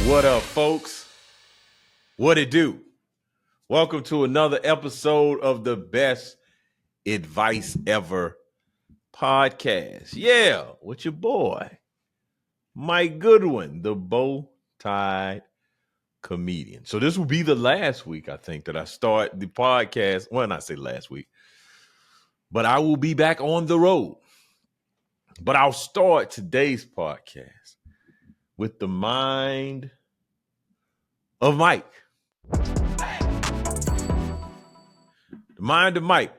What up, folks? What it do? Welcome to another episode of the Best Advice Ever podcast. Yeah, with your boy, Mike Goodwin, the bow-tied comedian. So this will be the last week, I think, that I start the podcast. Well, not say last week, but I will be back on the road. But I'll start today's podcast with the mind of Mike. The mind of Mike.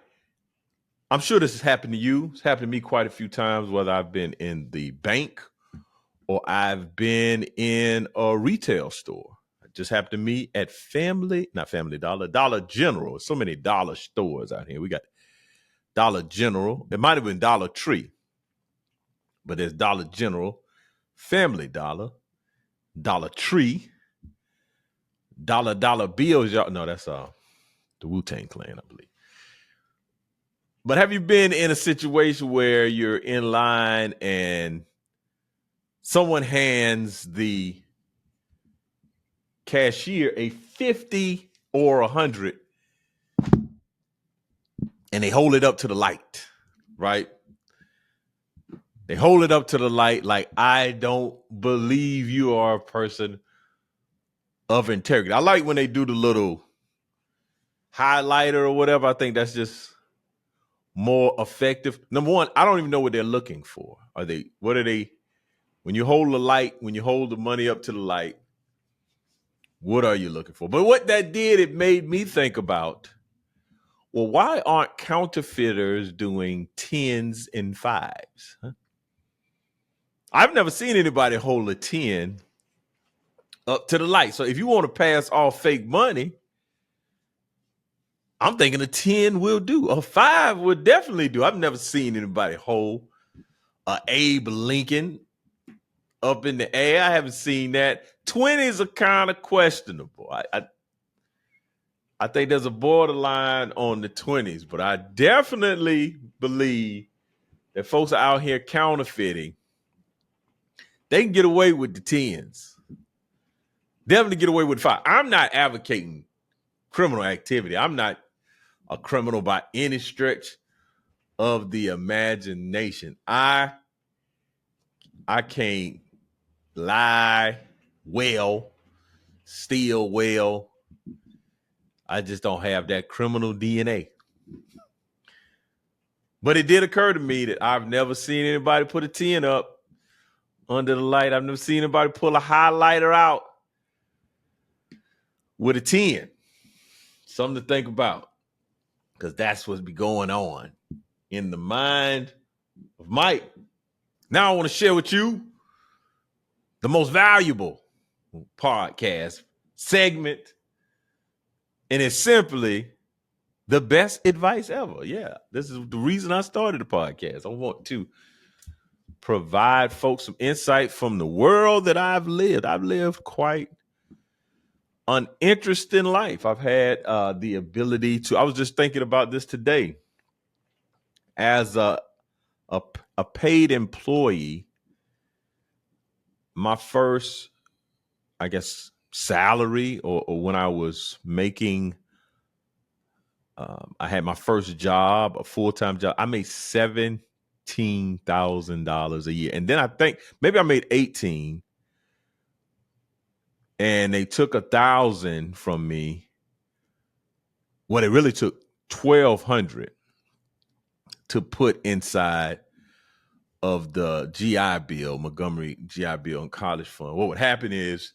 I'm sure this has happened to you. It's happened to me quite a few times, whether I've been in the bank or I've been in a retail store. It just happened to me at Dollar General. There's so many dollar stores out here. We got Dollar General. It might have been Dollar Tree, but there's Dollar General, Family Dollar, Dollar Tree, Dollar Bills. No, that's the Wu-Tang Clan, I believe. But have you been in a situation where you're in line and someone hands the cashier a 50 or 100 and they hold it up to the light, right? They hold it up to the light like, I don't believe you are a person of integrity. I like when they do the little highlighter or whatever. I think that's just more effective. Number one, I don't even know what they're looking for. What are they, when you hold the money up to the light, what are you looking for? But what that did, it made me think about, well, why aren't counterfeiters doing 10s and 5s? Huh? I've never seen anybody hold a 10 up to the light. So if you want to pass off fake money, I'm thinking a 10 will do. A 5 would definitely do. I've never seen anybody hold a Abe Lincoln up in the air. I haven't seen that. 20s are kind of questionable. I think there's a borderline on the 20s, but I definitely believe that folks are out here counterfeiting. They can get away with the 10s. Definitely get away with 5. I'm not advocating criminal activity. I'm not a criminal by any stretch of the imagination. I can't lie well, steal well. I just don't have that criminal DNA. But it did occur to me that I've never seen anybody put a 10 up under the light. I've never seen anybody pull a highlighter out with a 10. Something to think about, because that's what's be going on in the mind of Mike. Now I want to share with you the most valuable podcast segment, and it's simply the best advice ever. Yeah, this is the reason I started the podcast. I want to provide folks some insight from the world that I've lived. I've lived quite an interesting life. I've had the ability to, I was just thinking about this today. As a paid employee, my first, I guess, salary or when I was making, I had my first job, a full-time job. I made $17,000 a year. And then I think maybe I made 18 and they took 1,000 from me. Well, they really took 1,200 to put inside of the GI Bill, Montgomery GI Bill and College Fund. What would happen is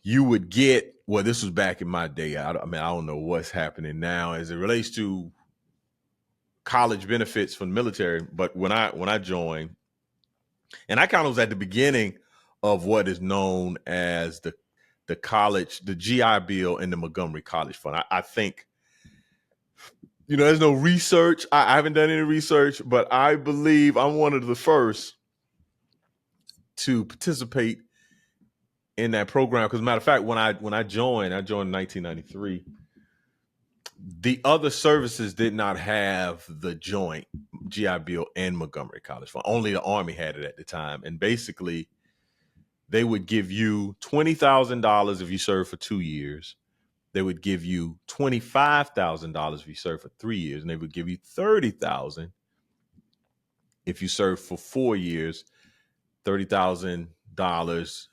you would get, well, this was back in my day. I don't know what's happening now as it relates to college benefits from the military. But when I joined, and I kind of was at the beginning of what is known as the GI Bill and the Montgomery College Fund. I think, there's no research. I haven't done any research, but I believe I'm one of the first to participate in that program. Because, matter of fact, when I joined in 1993. The other services did not have the joint GI Bill and Montgomery College Fund. Only the Army had it at the time. And basically, they would give you $20,000 if you serve for 2 years. They would give you $25,000 if you serve for 3 years, and they would give you $30,000 if you serve for 4 years. $30,000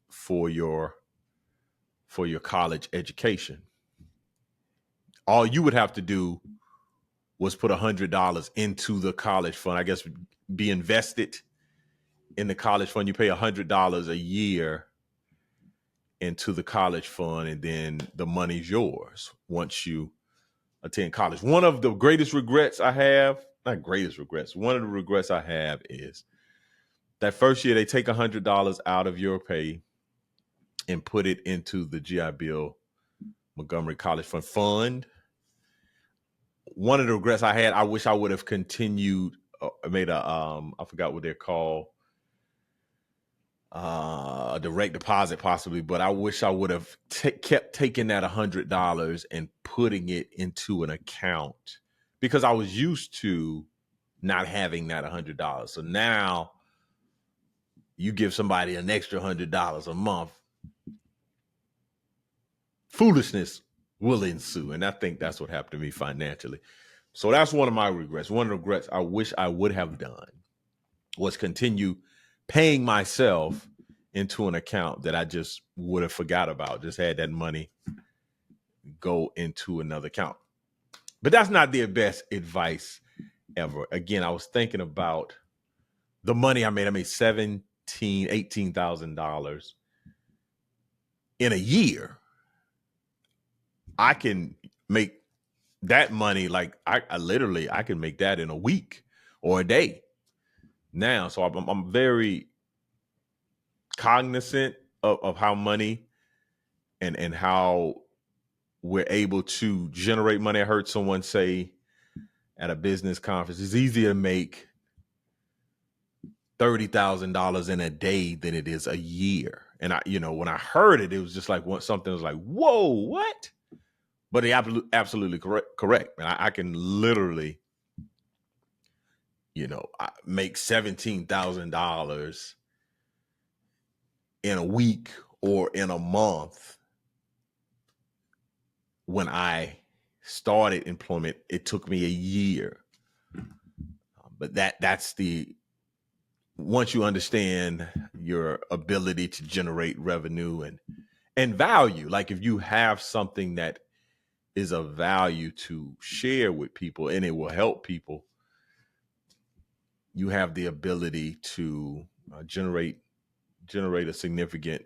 for your college education. All you would have to do was put $100 into the college fund. I guess be invested in the college fund. You pay $100 a year into the college fund, and then the money's yours once you attend college. One of the greatest regrets I have, not greatest regrets, one of the regrets I have is that first year they take $100 out of your pay and put it into the GI Bill Montgomery College Fund. One of the regrets I had, I wish I would have continued, made a, I forgot what they're called, a direct deposit possibly, but I wish I would have kept taking that $100 and putting it into an account, because I was used to not having that $100. So now you give somebody an extra $100 a month, foolishness will ensue. And I think that's what happened to me financially. So that's one of my regrets. One of the regrets I wish I would have done was continue paying myself into an account that I just would have forgot about, just had that money go into another account. But that's not the best advice ever. Again, I was thinking about the money I made. I made $18,000 in a year. I can make that money, like I literally, I can make that in a week or a day now. So I'm very cognizant of how money and how we're able to generate money. I heard someone say at a business conference, it's easier to make $30,000 in a day than it is a year. And when I heard it, it was just like something was like, whoa, what? But he absolutely correct. And I can literally, make $17,000 in a week or in a month. When I started employment, it took me a year. But that's once you understand your ability to generate revenue and value, like if you have something that is of value to share with people and it will help people, you have the ability to generate a significant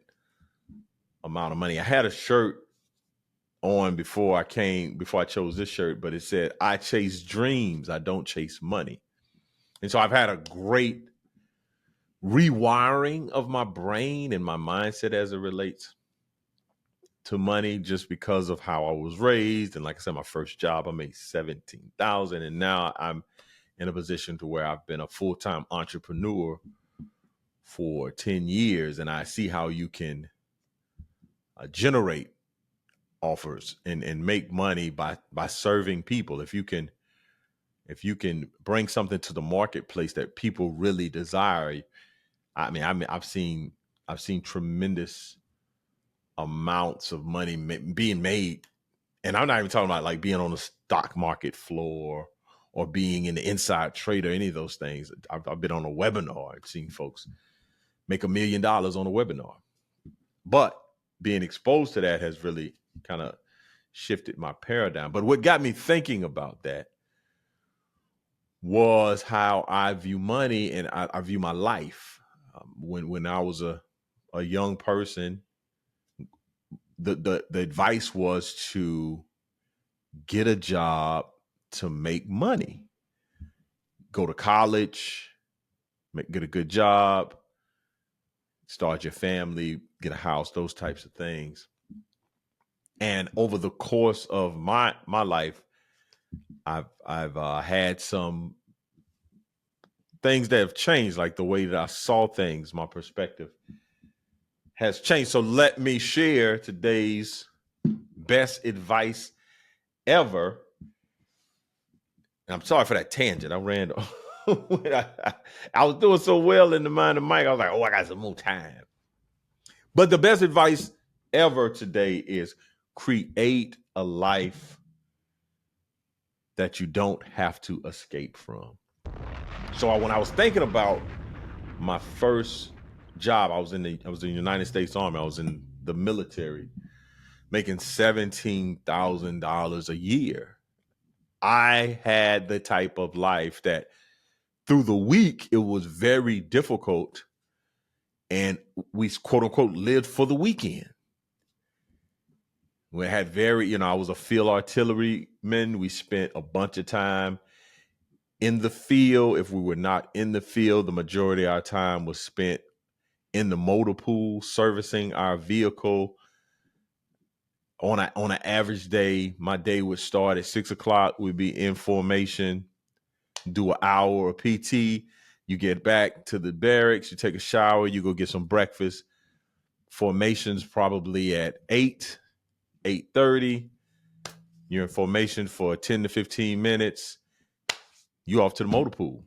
amount of money. I had a shirt on before I chose this shirt, but it said, I chase dreams, I don't chase money. And so I've had a great rewiring of my brain and my mindset as it relates to money, just because of how I was raised. And like I said, my first job, I made $17,000. And now I'm in a position to where I've been a full-time entrepreneur for 10 years. And I see how you can generate offers and make money by serving people. If you can bring something to the marketplace that people really desire, I've seen tremendous amounts of money being made. And I'm not even talking about like being on the stock market floor or being in the inside trade or any of those things. I've been on a webinar. I've seen folks make $1 million on a webinar. But being exposed to that has really kind of shifted my paradigm. But what got me thinking about that was how I view money and I view my life. When I was a young person, the advice was to get a job to make money, go to college, get a good job, start your family, get a house, those types of things. And over the course of my life, I've had some things that have changed, like the way that I saw things. My perspective has changed. So let me share today's best advice ever. And I'm sorry for that tangent. I ran. I was doing so well in the mind of Mike. I was like, oh, I got some more time. But the best advice ever today is create a life that you don't have to escape from. So when I was thinking about my first job, I was in the United States Army. I was in the military, making $17,000 a year. I had the type of life that through the week it was very difficult, and we quote unquote lived for the weekend. We had I was a field artilleryman. We spent a bunch of time in the field. If we were not in the field, the majority of our time was spent in the motor pool servicing our vehicle. On an average day, my day would start at 6:00. We'd be in formation, do an hour of PT. You get back to the barracks, you take a shower, you go get some breakfast. Formation's probably at 8:30. You're in formation for 10 to 15 minutes. You off to the motor pool.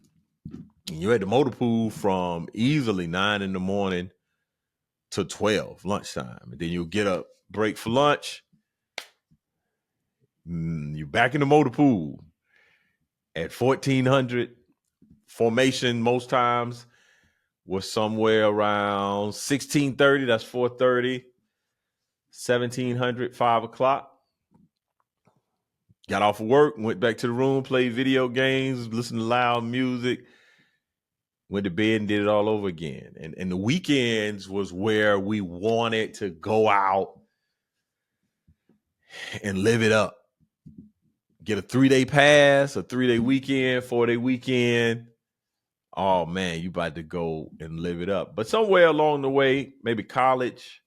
And you're at the motor pool from easily 9 in the morning to 12, lunchtime. And then you'll get up, break for lunch. You're back in the motor pool at 1400. Formation most times was somewhere around 1630. That's 4:30. 1700, 5:00. Got off of work, went back to the room, played video games, listened to loud music, went to bed and did it all over again. And the weekends was where we wanted to go out and live it up. Get a 3-day pass, a 3-day weekend, 4-day weekend. Oh man, you about to go and live it up. But somewhere along the way, maybe college,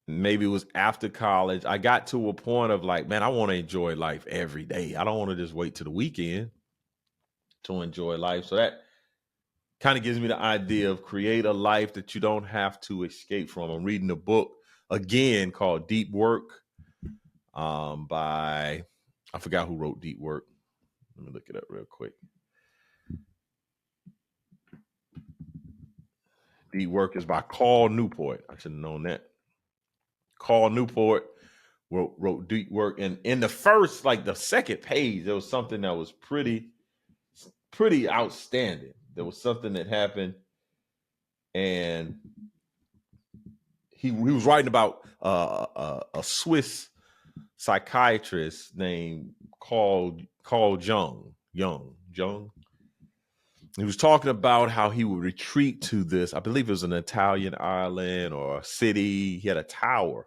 maybe it was after college, I got to a point of like, man, I want to enjoy life every day. I don't want to just wait to the weekend to enjoy life. So that kind of gives me the idea of create a life that you don't have to escape from. I'm reading a book again called Deep Work by, I forgot who wrote Deep Work. Let me look it up real quick. Deep Work is by Carl Newport. I should have known that. Carl Newport wrote Deep Work. And in the first, like the second page, there was something that was pretty outstanding. There was something that happened, and he was writing about a Swiss psychiatrist named Carl Jung. He was talking about how he would retreat to this, I believe it was an Italian island or a city. He had a tower.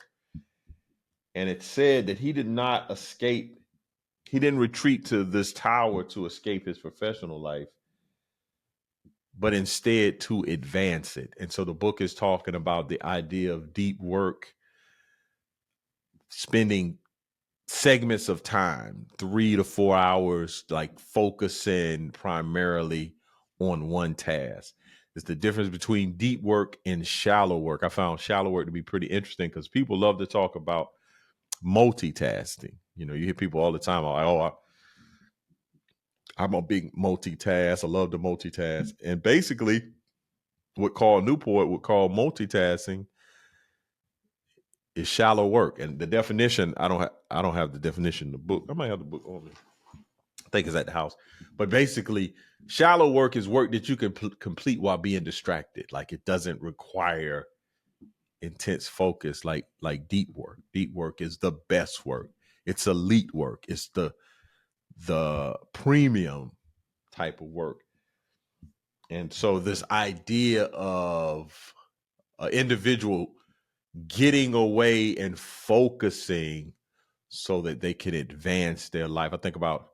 And it said that he did not escape. He didn't retreat to this tower to escape his professional life, but instead to advance it. And so the book is talking about the idea of deep work, spending segments of time, 3 to 4 hours, like focusing primarily on one task. It's the difference between deep work and shallow work. I found shallow work to be pretty interesting because people love to talk about multitasking. You hear people all the time like, oh, I'm a big multitask. I love to multitask. And basically what Carl Newport would call multitasking is shallow work. And the definition, I don't have the definition in the book. I might have the book on me. I think it's at the house. But basically, shallow work is work that you can complete while being distracted. Like it doesn't require intense focus like deep work. Deep work is the best work. It's elite work. It's the premium type of work. And so this idea of an individual getting away and focusing so that they can advance their life. I think about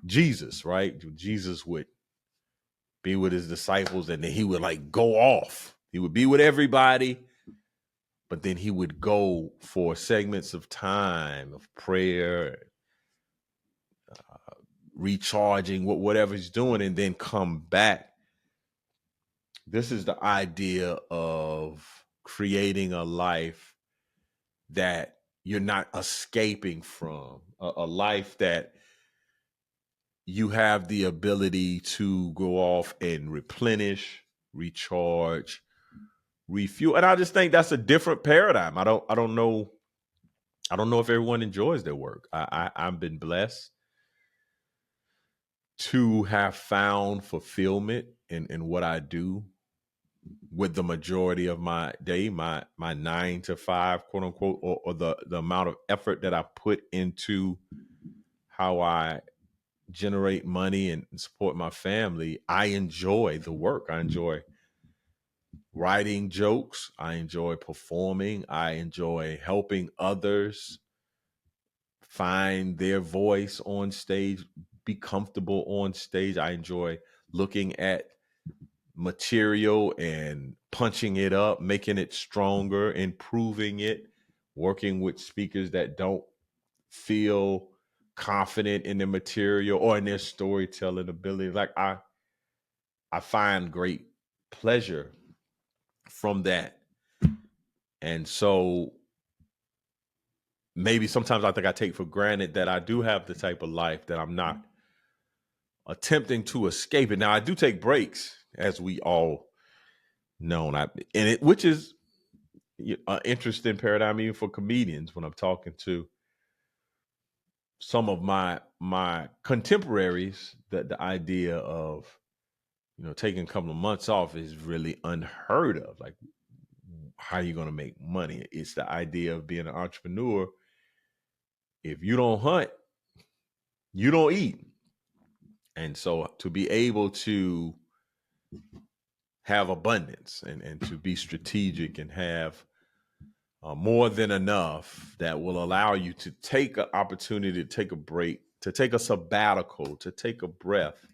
Jesus, right? Jesus would be with his disciples and then he would like go off. He would be with everybody, but then he would go for segments of time of prayer, recharging, whatever he's doing, and then come back. This is the idea of creating a life that you're not escaping from, a life that you have the ability to go off and replenish, recharge, refuel. And I just think that's a different paradigm. I don't know if everyone enjoys their work. I've been blessed to have found fulfillment in what I do with the majority of my day, my 9 to 5, quote unquote, or the amount of effort that I put into how I generate money and support my family. I enjoy the work. I enjoy writing jokes. I enjoy performing. I enjoy helping others find their voice on stage, be comfortable on stage. I enjoy looking at material and punching it up, making it stronger, improving it, working with speakers that don't feel confident in their material or in their storytelling ability. Like I find great pleasure from that. And so maybe sometimes I think I take for granted that I do have the type of life that I'm not attempting to escape it. Now I do take breaks, as we all know, which is an interesting paradigm even for comedians. When I'm talking to some of my contemporaries, that the idea of taking a couple of months off is really unheard of. Like, how are you going to make money? It's the idea of being an entrepreneur. If you don't hunt, you don't eat. And so to be able to have abundance and to be strategic and have more than enough that will allow you to take an opportunity to take a break, to take a sabbatical, to take a breath,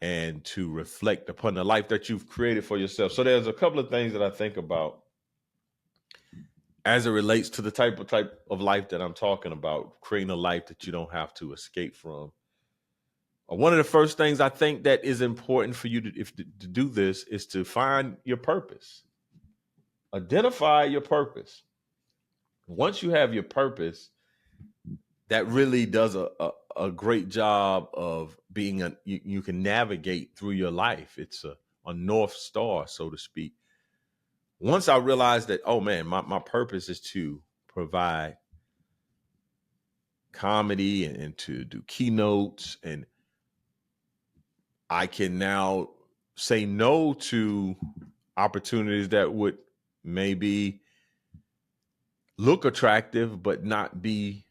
and to reflect upon the life that you've created for yourself. So there's a couple of things that I think about as it relates to the type of life that I'm talking about, creating a life that you don't have to escape from. One of the first things I think that is important for you to do this is to find your purpose. Identify your purpose. Once you have your purpose, that really does a great job of being you can navigate through your life. It's a North Star, so to speak. Once I realized that, oh man, my purpose is to provide comedy and to do keynotes, and I can now say no to opportunities that would maybe look attractive but not be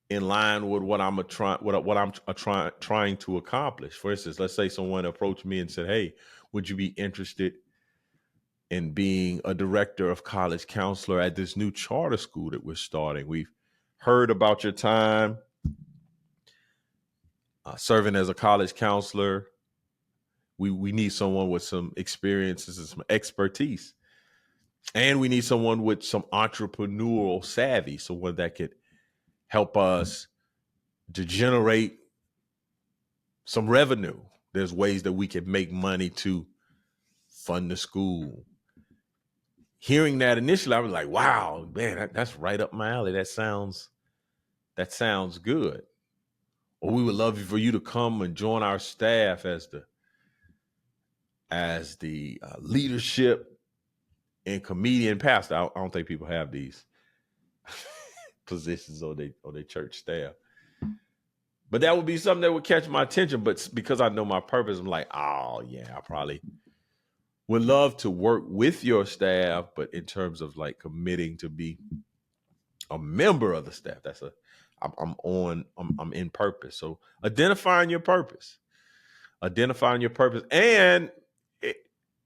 in line with what I'm trying to accomplish. For instance, let's say someone approached me and said, "Hey, would you be interested in being a director of college counselor at this new charter school that we're starting? We've heard about your time serving as a college counselor. We need someone with some experiences and some expertise. And we need someone with some entrepreneurial savvy, someone that could help us to generate some revenue. There's ways that we can make money to fund the school." Hearing that initially, I was like, wow, man, that's right up my alley. That sounds good. Or we would love for you to come and join our staff as the leadership and comedian pastor. I don't think people have these positions on their church staff. But that would be something that would catch my attention. But because I know my purpose, I'm like, oh yeah, I probably would love to work with your staff. But in terms of like committing to be a member of the staff, I'm in purpose. So identifying your purpose, and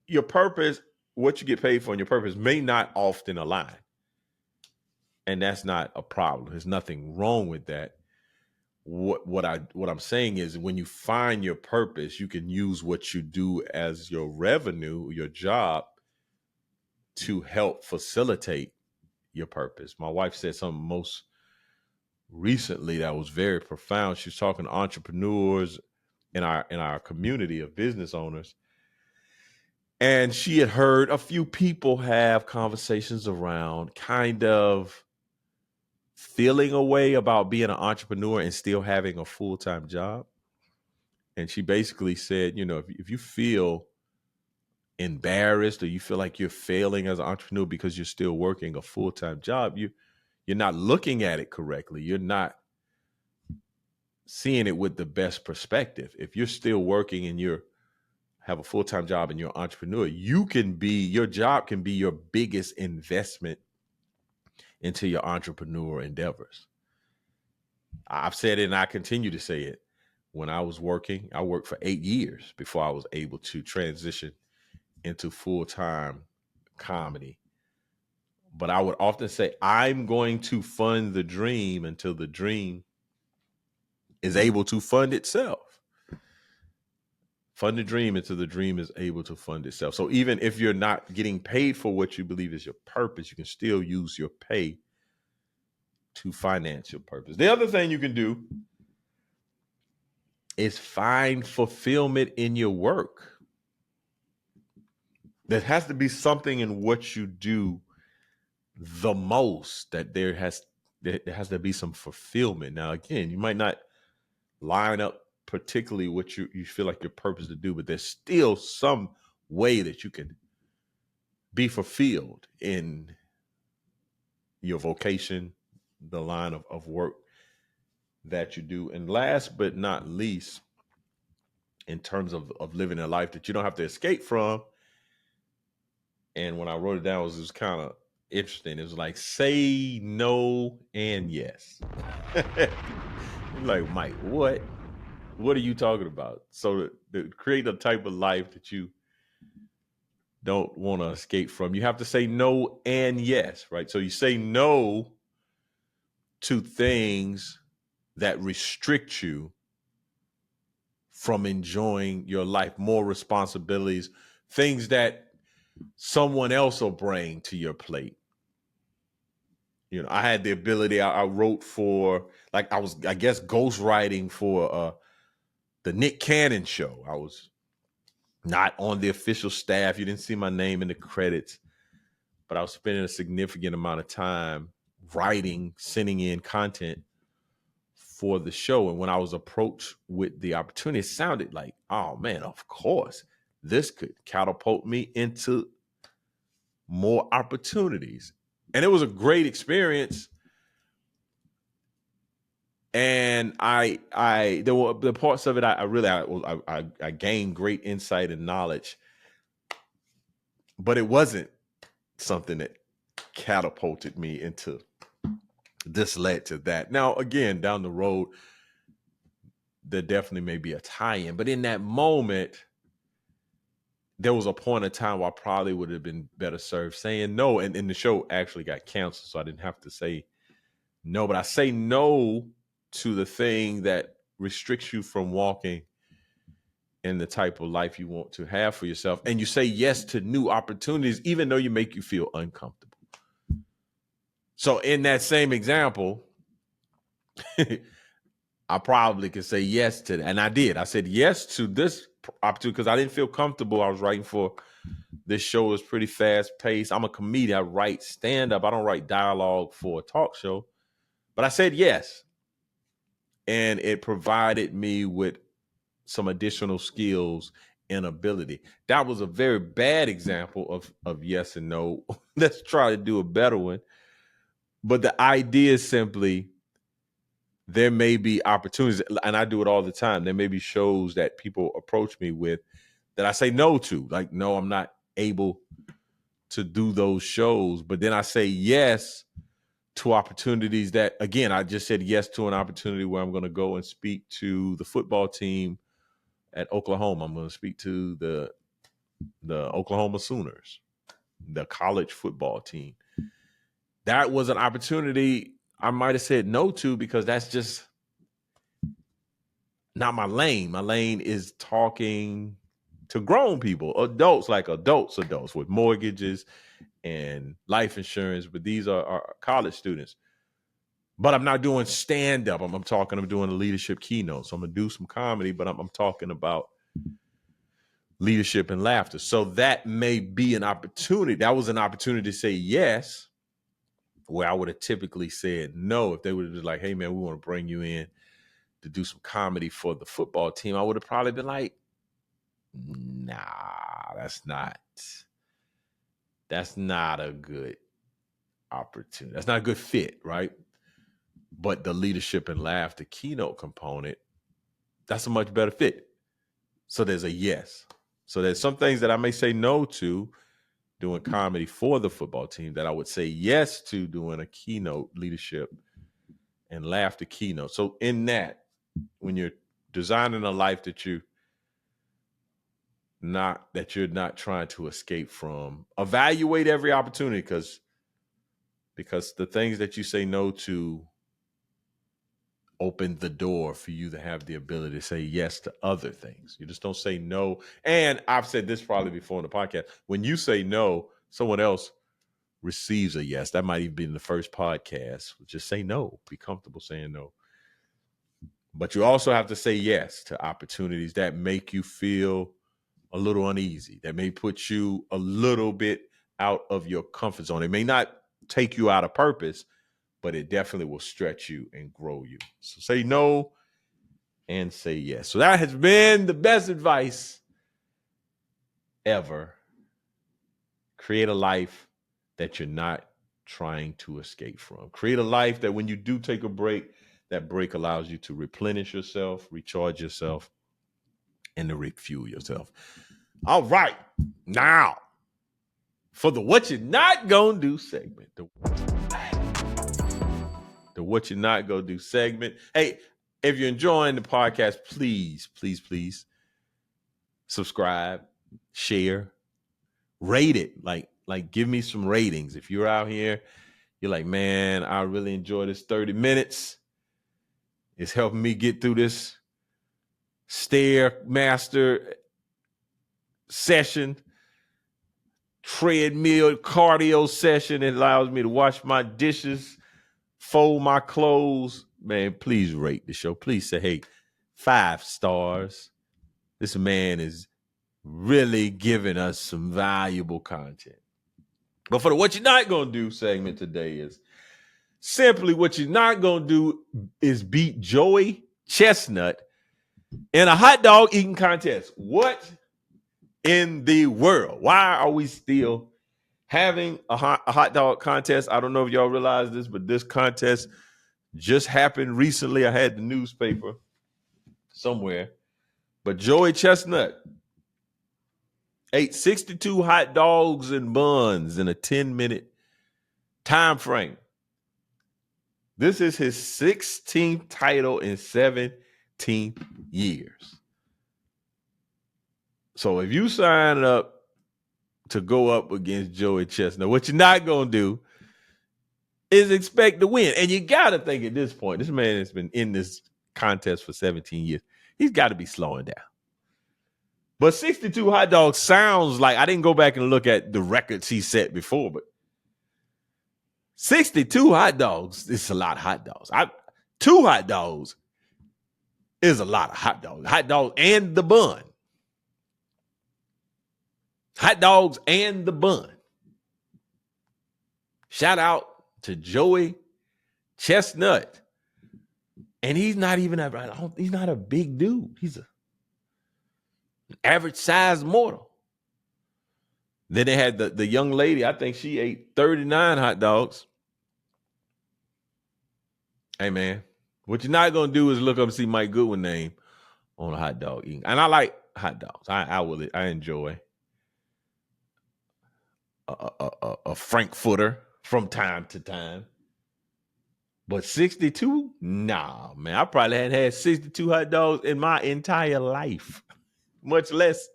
your purpose, what you get paid for, and your purpose may not often align. And that's not a problem. There's nothing wrong with that. What I'm saying is, when you find your purpose, you can use what you do as your revenue, your job, to help facilitate your purpose. My wife said something most recently that was very profound. She was talking to entrepreneurs in our community of business owners, and she had heard a few people have conversations around kind of feeling a way about being an entrepreneur and still having a full-time job. And she basically said, if you feel embarrassed or you feel like you're failing as an entrepreneur because you're still working a full-time job, you're not looking at it correctly. You're not seeing it with the best perspective. If you're still working and you have a full-time job and you're an entrepreneur, your job can be your biggest investment into your entrepreneur endeavors. I've said it and I continue to say it. When I was working, I worked for 8 years before I was able to transition into full-time comedy. But I would often say, I'm going to fund the dream until the dream is able to fund itself. Fund the dream until the dream is able to fund itself. So even if you're not getting paid for what you believe is your purpose, you can still use your pay to finance your purpose. The other thing you can do is find fulfillment in your work. There has to be something in what you do the most that there has to be some fulfillment. Now, again, you might not line up particularly what you feel like your purpose to do, but there's still some way that you can be fulfilled in your vocation, the line of work that you do. And last but not least, in terms of living a life that you don't have to escape from, and when I wrote it down, it was kind of interesting. It was like, say no and yes. Like, Mike, what? What are you talking about? So to create a type of life that you don't want to escape from, you have to say no and yes, right? So you say no to things that restrict you from enjoying your life, more responsibilities, things that someone else will bring to your plate. You know, I had the ability, I wrote for, like, I guess, ghostwriting for the Nick Cannon show. I was not on the official staff. You didn't see my name in the credits, but I was spending a significant amount of time writing, sending in content for the show. And when I was approached with the opportunity, it sounded like, oh man, of course, this could catapult me into more opportunities. And it was a great experience. And there were the parts of it I gained great insight and knowledge, but it wasn't something that catapulted me into this led to that. Now, again, down the road, there definitely may be a tie-in, but in that moment, there was a point in time where I probably would have been better served saying no. And the show actually got canceled, so I didn't have to say no, but I say no to the thing that restricts you from walking in the type of life you want to have for yourself. And you say yes to new opportunities, even though you make you feel uncomfortable. So in that same example, I probably could say yes to that. And I did. I said yes to this opportunity because I didn't feel comfortable. I was writing for this show. It was pretty fast paced. I'm a comedian. I write stand up. I don't write dialogue for a talk show. But I said yes. And it provided me with some additional skills and ability. That was a very bad example of yes and no. Let's try to do a better one. But the idea is simply, there may be opportunities, and I do it all the time. There may be shows that people approach me with that I say no to. Like, no, I'm not able to do those shows. But then I say yes to opportunities that, again, I just said yes to an opportunity where I'm going to go and speak to the football team at Oklahoma. I'm going to speak to the Oklahoma Sooners, the college football team. That was an opportunity I might have said no to because that's just not my lane. My lane is talking to grown people, adults with mortgages and life insurance. But these are college students. But I'm not doing stand-up. I'm doing a leadership keynote. So I'm going to do some comedy, but I'm talking about leadership and laughter. So that may be an opportunity. That was an opportunity to say yes, where I would have typically said no. If they would have been like, hey, man, we want to bring you in to do some comedy for the football team, I would have probably been like, nah, that's not a good opportunity. That's not a good fit, right? But the leadership and laugh, the keynote component, that's a much better fit. So there's a yes. So there's some things that I may say no to doing comedy for the football team that I would say yes to doing a keynote leadership and laugh the keynote. So in that, when you're designing a life that you're not trying to escape from, evaluate every opportunity because the things that you say no to open the door for you to have the ability to say yes to other things. You just don't say no. And I've said this probably before in the podcast. When you say no, someone else receives a yes. That might even be in the first podcast. Just say no. Be comfortable saying no. But you also have to say yes to opportunities that make you feel a little uneasy, that may put you a little bit out of your comfort zone. It may not take you out of purpose, but it definitely will stretch you and grow you. So say no and say yes. So that has been the best advice ever. Create a life that you're not trying to escape from. Create a life that when you do take a break, that break allows you to replenish yourself, recharge yourself, and to refuel yourself. All right. Now, for the what you're not gonna do segment. The what you're not gonna do segment. Hey, if you're enjoying the podcast, please subscribe, share, rate it. Like give me some ratings. If you're out here, you're like, man, I really enjoy this 30 minutes. It's helping me get through this Stairmaster session, treadmill cardio session. It allows me to wash my dishes, fold my clothes. Man, please rate the show. Please say, hey, 5 stars. This man is really giving us some valuable content. But for the what you're not going to do segment today is simply what you're not going to do is beat Joey Chestnut in a hot dog eating contest. What in the world? Why are we still having a hot dog contest? I don't know if y'all realize this, but this contest just happened recently. I had the newspaper somewhere. But Joey Chestnut ate 62 hot dogs and buns in a 10-minute time frame. This is his 16th title in 17 years. So if you sign up to go up against Joey Chestnut, what you're not going to do is expect to win. And you got to think at this point, this man has been in this contest for 17 years. He's got to be slowing down. But 62 hot dogs sounds like, I didn't go back and look at the records he set before, but 62 hot dogs is a lot of hot dogs. 2 hot dogs is a lot of hot dogs. Hot dogs and the bun. Hot dogs and the bun. Shout out to Joey Chestnut. And he's not even he's not a big dude. He's an average size mortal. Then they had the young lady. I think she ate 39 hot dogs. Hey, man, what you're not going to do is look up and see Mike Goodwin's name on a hot dog eating. And I like hot dogs. I enjoy a Frankfurter from time to time. But 62? Nah, man. I probably hadn't had 62 hot dogs in my entire life, much less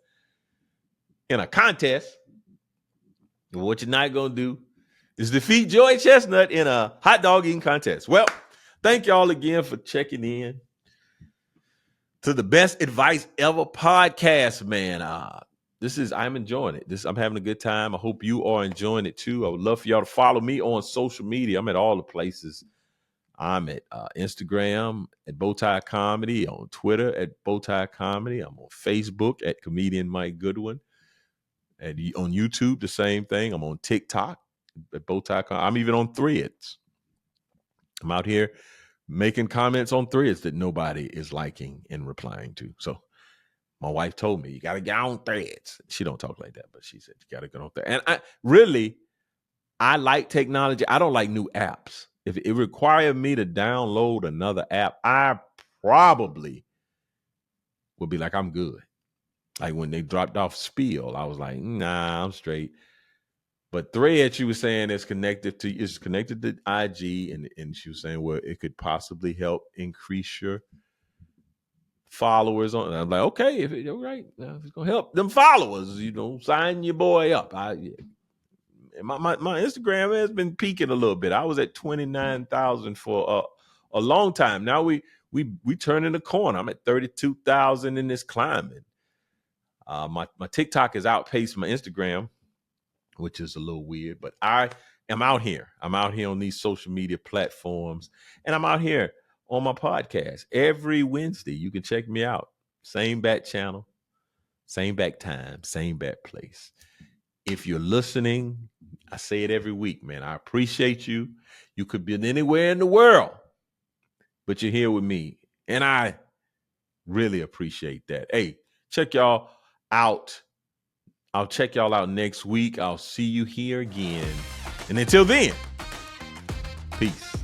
in a contest. What you're not going to do is defeat Joey Chestnut in a hot dog eating contest. Well, thank y'all again for checking in to the Best Advice Ever podcast, man. I'm enjoying it. I'm having a good time. I hope you are enjoying it too. I would love for y'all to follow me on social media. I'm at all the places. I'm at Instagram at Bowtie Comedy, on Twitter at Bowtie Comedy. I'm on Facebook at Comedian Mike Goodwin. And on YouTube, the same thing. I'm on TikTok at Bowtie Comedy. I'm even on Threads. I'm out here making comments on Threads that nobody is liking and replying to. So My wife told me, you got to get on Threads. She don't talk like that, but she said, you got to get on Threads. And I like technology. I don't like new apps. If it required me to download another app, I probably would be like, I'm good. Like when they dropped off Spill, I was like, nah, I'm straight. But Thread, she was saying, is connected to IG, and she was saying, well, it could possibly help increase your followers on. And I'm like, okay, if you're right, if it's gonna help them followers, sign your boy up. My Instagram has been peaking a little bit. I was at 29,000 for a long time. Now we turning the corner. I'm at 32,000 in this climbing. My TikTok has outpaced my Instagram, which is a little weird, but I am out here. I'm out here on these social media platforms, and I'm out here on my podcast every Wednesday. You can check me out. Same bat channel, same back time, same bat place. If you're listening, I say it every week, man. I appreciate you. You could be anywhere in the world, but you're here with me, and I really appreciate that. Hey, check y'all out. I'll check y'all out next week. I'll see you here again. And until then, peace.